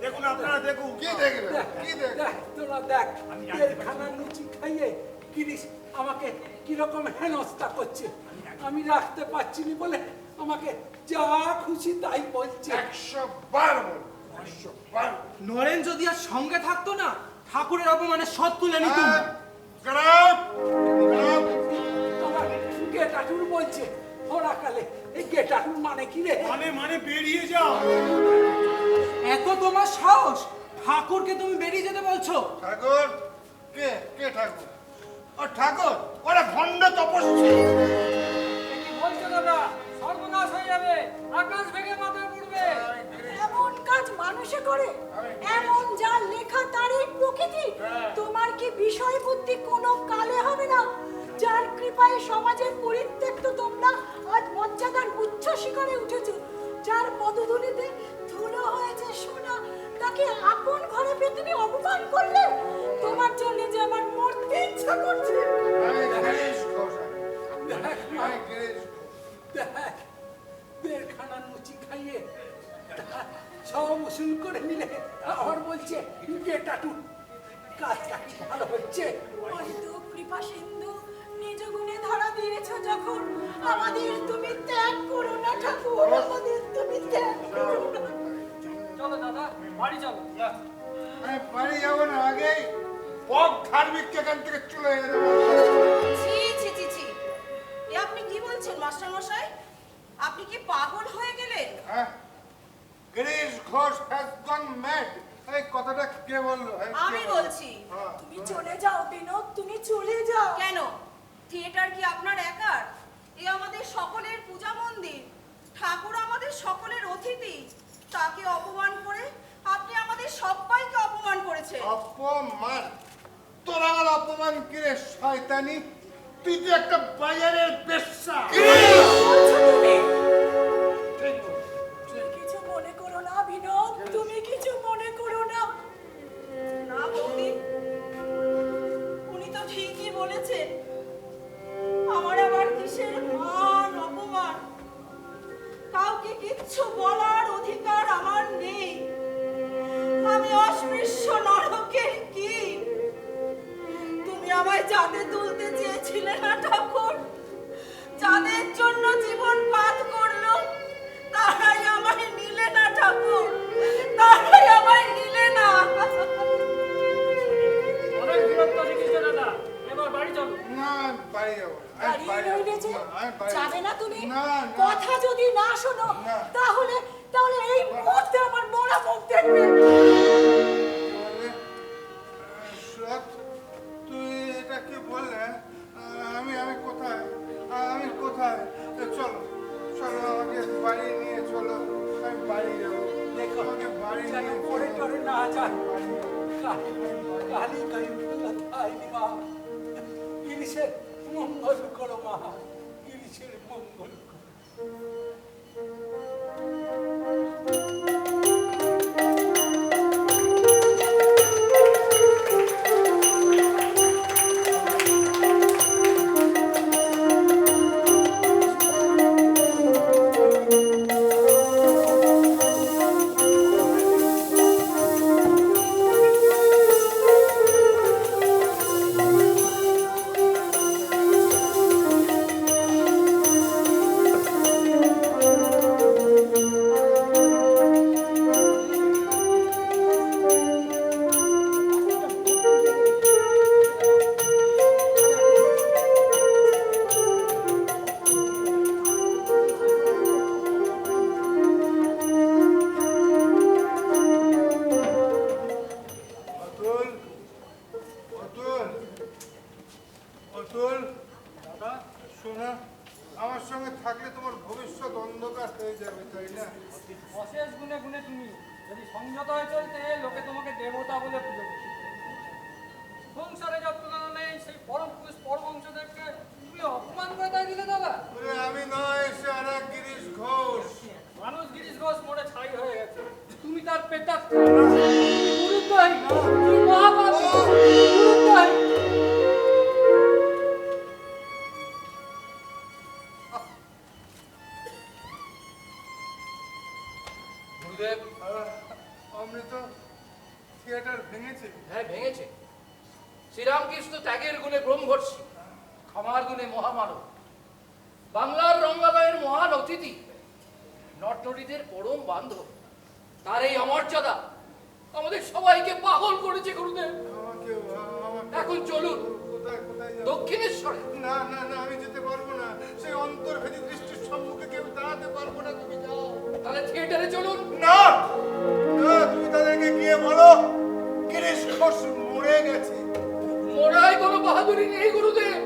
দেখুন আপনারা দেখুন। কি দেখবে? কি দেখবে? তোরা দেখ, খানা লুচি খাইয়ে গিরিশ আমাকে কিরকম হেনস্থা করছে। আমি রাখতে পারছি না বলে আমাকে যা খুশি তাই বলছে। 100 বার বল, 100 বার। নরেন যদি আর সঙ্গে থাকতো না, ঠাকুরের অপমানে শোধ তুলে নিতুম। গ্রাম গ্রাম আমার গেটাটুর বলছে ওরাকালে। এই গেটাটুর মানে কি রে? মানে বেরিয়ে যাও। এত তোমার সাহস, ঠাকুরকে তুমি বেরিয়ে যেতে বলছো? ঠাকুর কে? কে ঠাকুর? ও ঠাকুর, ওরা ভণ্ড তপস্বী। কি বলছো দাদা? সর্বনাশ হয়ে যাবে, আকাশ ভেঙে মাথায় পড়বে। এমন কাজ মানুষে করে, এমন যা লেখা তারই প্রকৃতি। তোমার কি বিষয় বুদ্ধি কোনো কালে হবে না? যার কৃপায় সমাজের পরিত্যক্ত তোমরা আজ মর্যাদার উচ্চ শিখরে উঠেছো, যার পদধূলিতে ধুলো হয়েছে সোনা, তাকে আপন ঘরে পেয়ে তুমি অপমান করলে। তোমার জন্য যে আমার মরতে ইচ্ছা করছে। আমি গিরিশ ঘোষ, আমি গিরিশ ঘোষ। দেখ, দেড়খানা লুচি খাইয়ে সব উসুল করে নিলে আবার বলছে গেটাটু। কাজটা কি ভালো হচ্ছে? হয়তো কৃপা সিন্ধু নিজ গুণে ধরা দিয়েছো যখন, আমাদের তুমি ত্যাগ করো না ঠাকুর, আমাদের তুমি ত্যাগ করো না। চলো দাদা, বাড়ি চলো। আমি বাড়ি যাবো না, আগেই বক ধার্মিক এখান থেকে চলে যেতে ছি ছি ছি ছি, এ আপনি কি বলছেন মাস্টার মশাই? আপনি কি পাগল হয়ে গেলেন? হ্যাঁ, Girish Ghosh has gone mad. এই কথাটা কে বললো? আমি বলছি। তুমি চলে যাও বিনোদ, তুমি চলে যাও। কেন? থিয়েটার কি আপনার একার? এ আমাদের সকলের পূজা মন্দির। ঠাকুর আমাদের সকলের অতিথি। তাকে অপমান করে আপনি আমাদের সবাইকে অপমান করেছেন। অপমান? তোর আমার অপমান কিরে শয়তানি? তুই তো একটা বাজারের বেশ্যা। বলছো তুমি? ঠিক বল। তুমি কিছু মনে করো না বিনোদ, তুমি কিছু মনে করো না। না বৌদি, উনি তো ঠিকই বলেছেন। আমার আবার কিসের মান অপমান? কাউকে কিচ্ছু বলার অধিকার আমার নেই। আমি অস্পৃশ্য নরকের কি? তুমি আমায় জাতে তুলতে চেয়েছিলে না ঠাকুর? যাদের জন্য জীবন পাত করলো তারাই আমায় নিলে না ঠাকুর, তারাই আমায় নিলে না। অনেক বিরক্ত দেখিয়েছো দাদা, এবার বাড়ি চলো। না, আমি বাড়ি যাবো না। আমি দাঁড়িয়ে বাড়ি রইলে যে, যাবো না, আমি বাড়ি যাবে যাবো না তুমি? না, না। কথা যদি না শোনো, না। তাহলে তাহলে এই মুহূর্তে আমার মরা মুখ দেখবে। বলে, সুরত, তুই এটা কি বললে? আমি কোথায়? আমি কোথায়? চলো চলো, আমাকে বাড়ি নিয়ে চলো। আমি বাড়ি যাবো। দেখো, আমাকে বাড়ি যেন নিয়ে পড়ে চলো। টরে না যায়। বাড়ি যাবো। কালী কালী মা, গিরিশের মঙ্গল করো মা, গিরিশের মঙ্গল করো। অতুল, অতুল, অতুল, দাদা শোনা, আমার সঙ্গে থাকলে তোমার ভবিষ্যৎ অন্ধকার হয়ে যাবে, তাই না? অশেষ গুণে গুণে তুমি যদি সংযত হয়ে চলতে, লোকে তোমাকে দেবতা বলে পুজো করবে। সংসারে যত তুলনা নেই, সেই পরম পুরুষ পরমহংসদেরকে তুমি অপমান করে তাই দিলে দাদা। ওরে আমি নয়, সে আর এক গিরিশ ঘোষ। মানুষ গিরিশ ঘোষ মরে ছাই হয়ে গেছে, তুমি তার পেটার গুরুত্বহীন, তুমি মহাপাপী, গুরুত্বহীন। গুরুদেব, সামনে তো থিয়েটার ভেঙেছে। হ্যাঁ ভেঙেছে। শ্রীরামকৃষ্ণ ত্যাগের গুণে ব্রহ্মর্ষি, ক্ষমার গুণে মহামানব, বাংলার রঙ্গালয়ের মহান অতিথি, নটনটীদের পরম বান্ধব, তার এই অমর্যাদা আমাদের সবাইকে পাগল করেছে গুরুদেব। এখন চলুন কোথায় কোথায় যাবো? দক্ষিণেশ্বরে। না না না, আমি যেতে পারবো না। সেই অন্তর্ভেদী দৃষ্টির সম্মুখে কেউ দাঁড়াতে পারবো না। তুমি যাও। তাহলে থিয়েটারে চলুন। না না, তুমি তাদেরকে গিয়ে বলো গিরিশ ঘোষ মরে গেছে। মোড়ায় কোনো বাহাদুরি নেই গুরুদেব।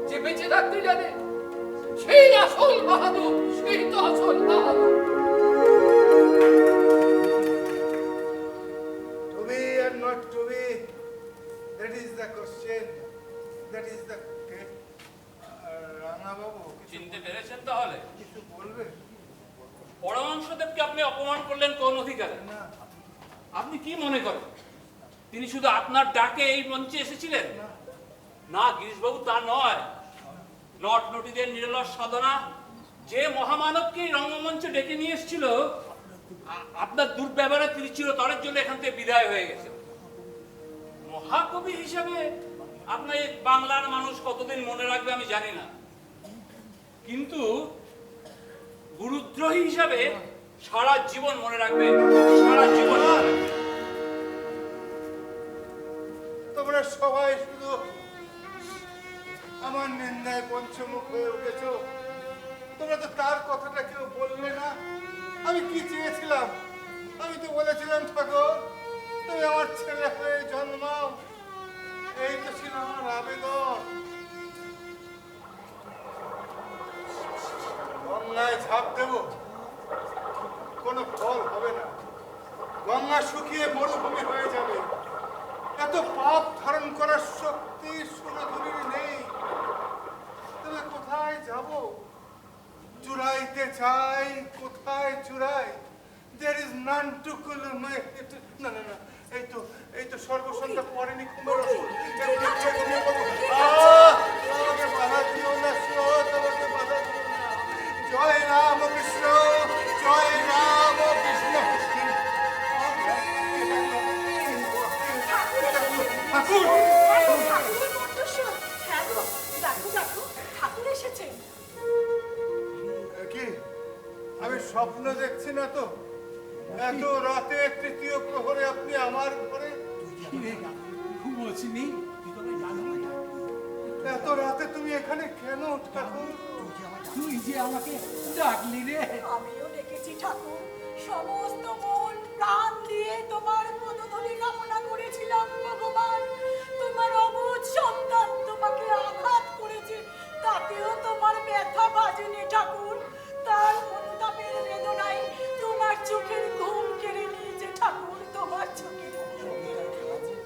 যে বেঁচে থাকতে জানে সেই আসল বাহাদুর, সেই তো আসল বাহাদুর। To be and not to be, that is the question. That is the রাঙা বাবু চিনতে পেরেছেন তাহলে? কিছু বলবে? পরমাংশদেবকে আপনি অপমান করলেন কোন অধিকারে? না আপনি কি মনে করেন তিনি শুধু আপনার ডাকে এই মঞ্চে এসেছিলেন? না গিরিশবাবু, তা নয়। নটনটীদের নিরলস সাধনা যে মহামানবকে রঙ্গমঞ্চে ডেকে নিয়ে এসেছিল, আপনার দুর্ব্যবহারে তিনি চিরতরের জন্য এখান থেকে বিদায় হয়ে গেছেন। মহাকবি হিসাবে আপনার এই বাংলার মানুষ কতদিন মনে রাখবে আমি জানি না, কিন্তু গুরুদ্রোহী হিসাবে সারা জীবন মনে রাখবে, সারা জীবন মনে রাখবে। তোমরা সবাই শুধু আমার নিন্দায় পঞ্চমুখ হয়ে উঠেছ। তোমরা তো তার কথাটা কেউ বললে না। আমি কি চেয়েছিলাম? আমি তো বলেছিলাম ঠাকুর তুমি আমার ছেলে হয়ে জন্মাও, এই তো ছিল আমার আবেদন। গঙ্গায় ঝাঁপ দেব, কোনো ফল হবে না। গঙ্গা শুকিয়ে মরুভূমি হয়ে যাবে। এত পাপ ধারণ করার শক্তি সুরধুরির নেই। তবে কোথায় যাব? চুরাইতে চাই, কোথায় চুরাই? There is none to cool my head. না না না, এই তো সর্বসন্ধ্যা পরেনি কুমার ওষুধ। আমাকে বাধা দিও না, স্রোত আমাকে বাধা দিও না। জয় রাম কৃষ্ণ, জয় রাম কৃষ্ণ। ঠাকুর ঠাকুর এসেছেন। কি আমি স্বপ্ন দেখছি না তো? এত রাতে তৃতীয় প্রহরে আপনি আমার ঘরে? ঘুমোছিনি? এত রাতে তুমি এখানে কেন ঠাকুর? তুই যে আমাকে ডাকলি রে। আমিও ডেকেছি ঠাকুর, সমস্ত মন প্রাণ দিয়ে তোমার পদধূলি কামনা করেছিলাম ভগবান। তোমার অবুঝ সন্তান তোমাকে আঘাত করেছে, তাতেও তোমার ব্যথা বাজেনি ঠাকুর। তার অনুতাপের বেদনায় তোমার চোখের ঘুম কেড়ে নিয়েছে ঠাকুর, তোমার চোখের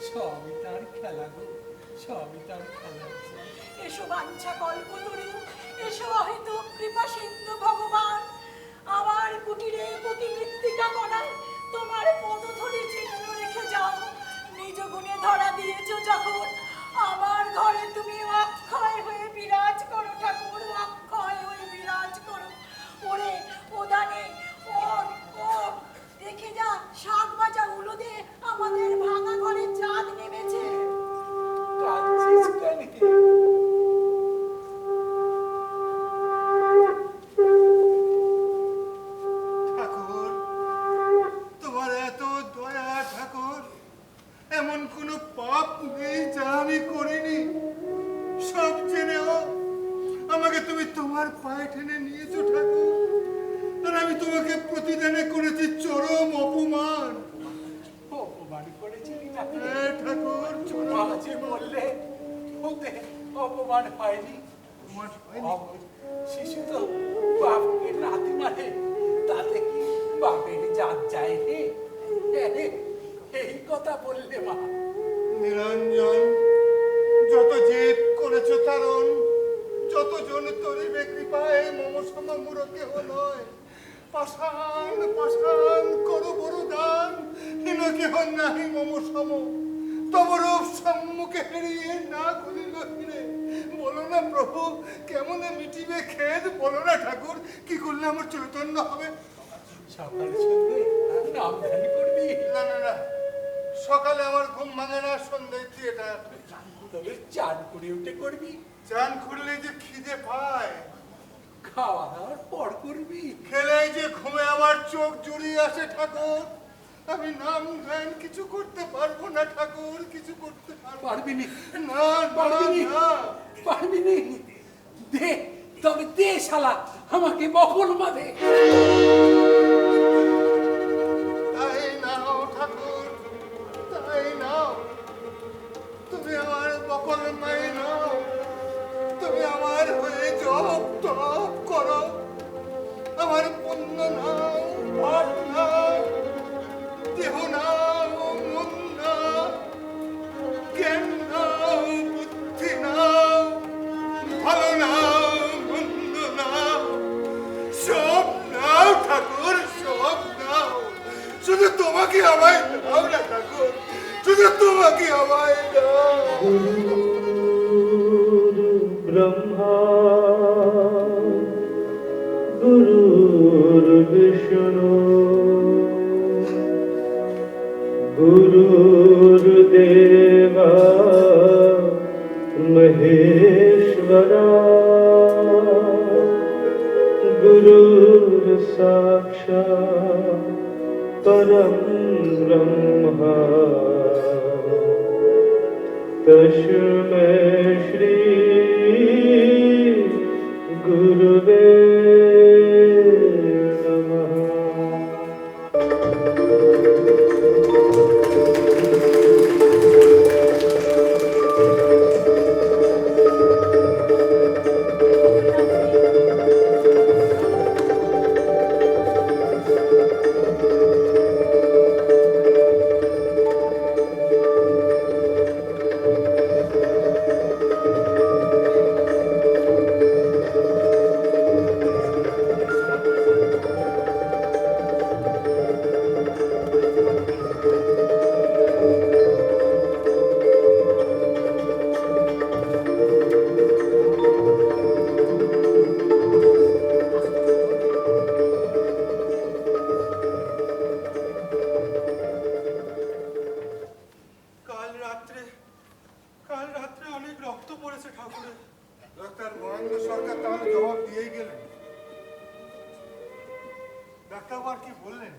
সবই তার খেলা গো, সবই তার খেলা। এসো বাঞ্ছা কল্পতরু, এসো অহেতু কৃপা সিন্ধু ভগবান। আমার কুটিরে প্রতি মৃত্তিকা কণায় তোমার পদধূলি চিহ্ন রেখে যাও। নিজ গুণে ধরা দিয়েছ যখন, আমার ঘরে তুমি অক্ষয় হয়ে বিরাজ করো ঠাকুর, অক্ষয় হয়ে বিরাজ করো। ওরে ওদানে ওর ওর দেখে যা, শাক ভাজা উলুদে আমাদের ভাঙা ঘরে চাঁদ নেমেছে। কাঁদছিস কেন? ঠাকুর তোমার এত দয়া ঠাকুর, এমন কোন পাপ নেই যা আমি করিনি। সব জেনেও আমাকে তুমি তোমার পায়ে টেনে নিয়েছো ঠাকুর, আর আমি তোমাকে প্রতিদানে করেছি চরম অপমান। অপমান করেছিলি ঠাকুর? হ্যাঁ ঠাকুর, চরম মাঝে বললে ওতে অপমান হয়নি। অপমান হয়নি। শিশু তো বাপকে নাতি মানে, তাতে কি বাপের জাত যায় রে? এই কথা বললে মা। নিরঞ্জন, যত জেদ করেছ তারণ, যতজন তরিবে কৃপায় মম সম মূঢ় কেহ নয়। পাষাণ পাষাণ করো বড় দান, হীন কেহ নাহি মম সম। তব রূপ সম্মুখে হেরিয়ে না খুলিল হিরে। বলো না প্রভু, কেমনে মিটিবে খেদ? বলো না ঠাকুর, কি করলে আমার চৈতন্য হবে? সকাল সন্ধ্যে নাম ধ্যান করবি, না না, সকালে আমার ঘুম ভাঙে না, সন্ধ্যায় থিয়েটার। তবে চান করে উঠে করবি, চান খুললে যে খিদে পায়, খাওয়া দাওয়ার পর করবি। খেলেই যে ঘুমে আমার চোখ জুড়িয়ে আসে ঠাকুর। আমি নাম ধ্যান কিছু করতে পারবো না ঠাকুর, কিছু করতে পারবো পারবি নি, না। পারবি নি, পারবি নি। দে, তবে দে শালা আমাকে বকল বাঁধে। তাই নাও ঠাকুর, তাই নাও। তুমি আমার বকল মাই নাও, তুমি আমার হয়ে জপ তপ করো। আমার পুণ্য নাও, পাপ নাও, দেহ নাও, মন নাও, জ্ঞান নাও, বুদ্ধি নাও, ভালো নাও, মন্দ নাও, সব নাও ঠাকুর, সব নাও। শুধু তোমাকে আমায় দাও না ঠাকুর, শুধু তোমাকে আমায় দাও। ब्रह्मा गुरुर्विष्णु गुरुर्देवा महेश्वरा गुरुर्साक्षात् परं ब्रह्मा तस्मै श्री गुरुवे नमः। কাল রাত্রে অনেক রক্ত পড়েছে ঠাকুরের। ডাক্তার মহেন্দ্র সরকার তাহলে জবাব দিয়েই গেলেন। ডাক্তারবাবু আর কি বললেন?